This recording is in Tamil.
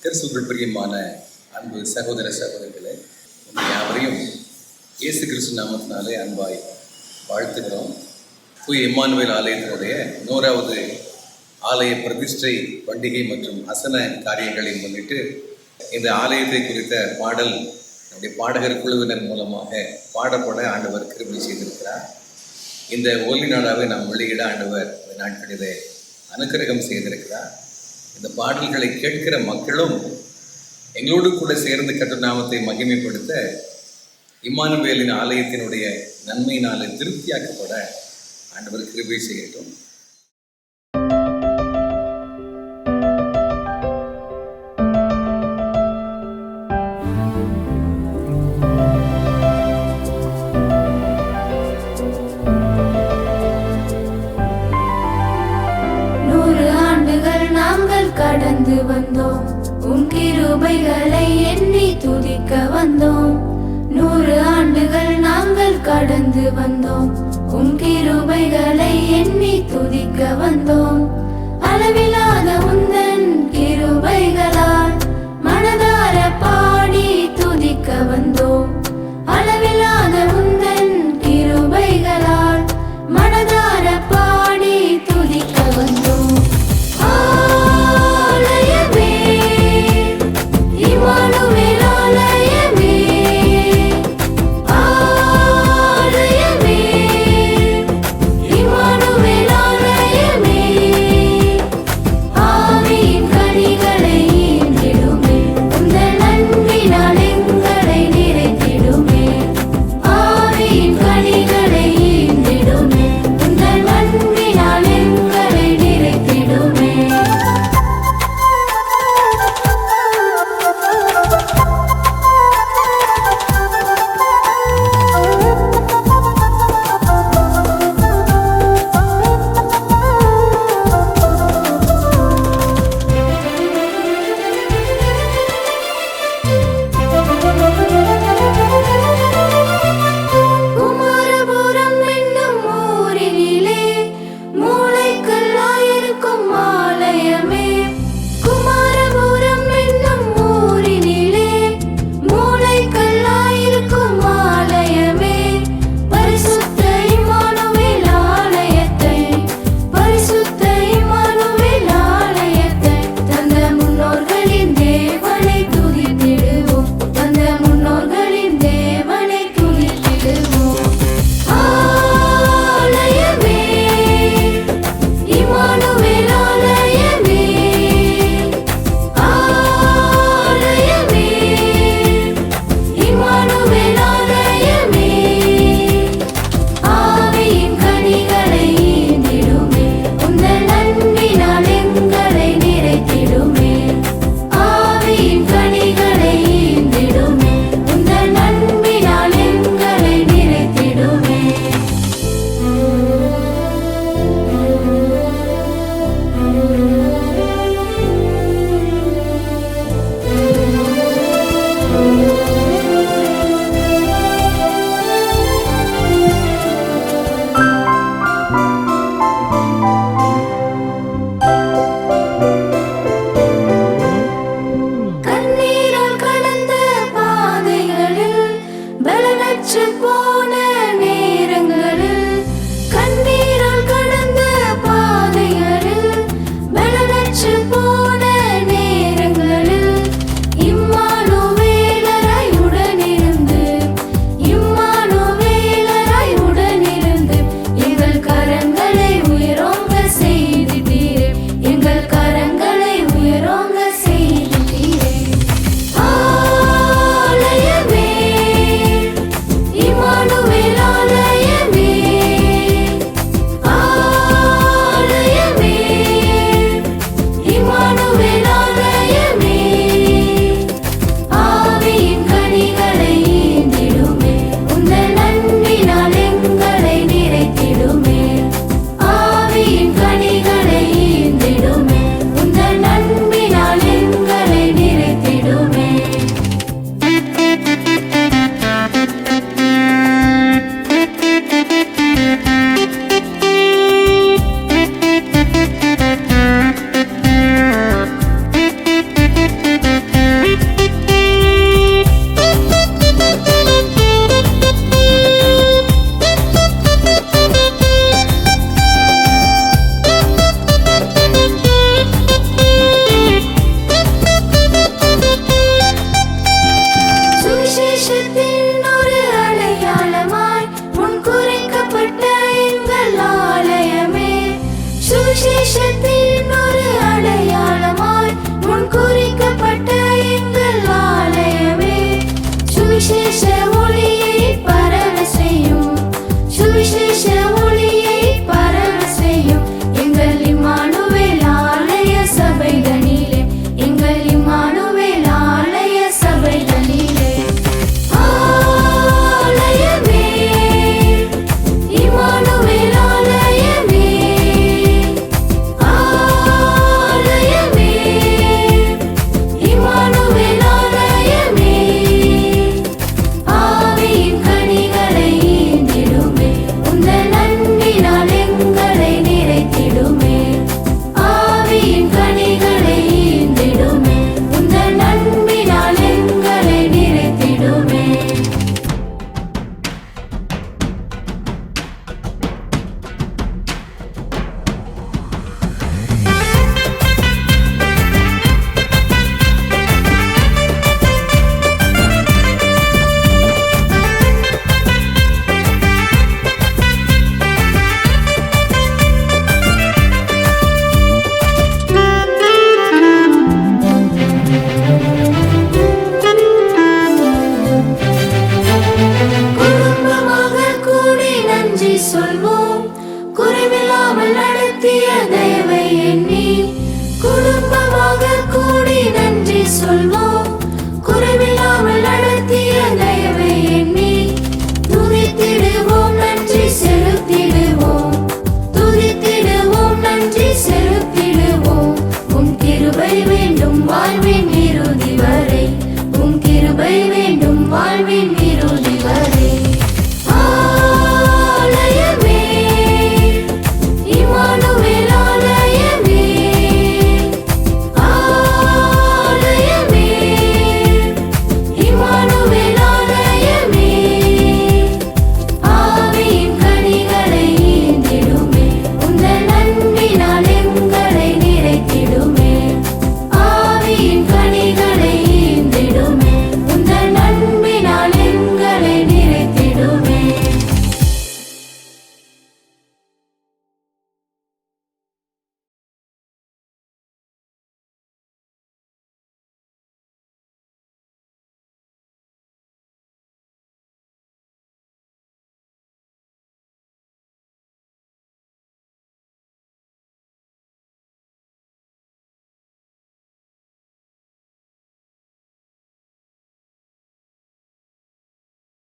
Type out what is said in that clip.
கிறிஸ்துவுக்குள் பிரியமான அன்பு சகோதர சகோதரிகளே, உங்கள் யாவரையும் இயேசு கிறிஸ்து நாமத்தினாலே அன்பாய் வாழ்த்துகிறோம். தூய இம்மானுவேல் ஆலயத்தினுடைய 100வது ஆலய பிரதிஷ்டை பண்டிகை மற்றும் அசன காரியங்களை முன்னிட்டு இந்த ஆலயத்தை குறித்த பாடல் நம்முடைய பாடகர் குழுவினர் மூலமாக பாடப்பட ஆண்டவர் கிருபை செய்திருக்கிறார். இந்த ஒலி நாடாவை நாம் வெளியிட ஆண்டவர் இந்த நாட்களிலே அனுக்கிரகம் செய்திருக்கிறார். இந்த பாடல்களை கேட்கிற மக்களும் எங்களோடு கூட சேர்ந்து கர்த்தர் மகிமைப்படுத்த இம்மானுவேலின் ஆலயத்தினுடைய நன்மையினாலே திருப்தியாக்கப்பட ஆண்டவர் கிருபை செய்யட்டும். கடந்து வந்தோம், உன் கிருபைகளை எண்ணி துதிக்க வந்தோம். 100 ஆண்டுகள் நாங்கள் கடந்து வந்தோம், உன் கிருபைகளை எண்ணி துதிக்க வந்தோம். அளவிலாத உந்தன் கிருபைகளால் மனதார பாடி துதிக்க வந்தோம். அளவிலாத உந்தன் கிருபைகளால் மனதார பாடி துதிக்க வந்தோம். ஆவியின் கனிகளை தயவை எண்ணி குடும்பமாக கூடி நன்றி சொல்வோம்.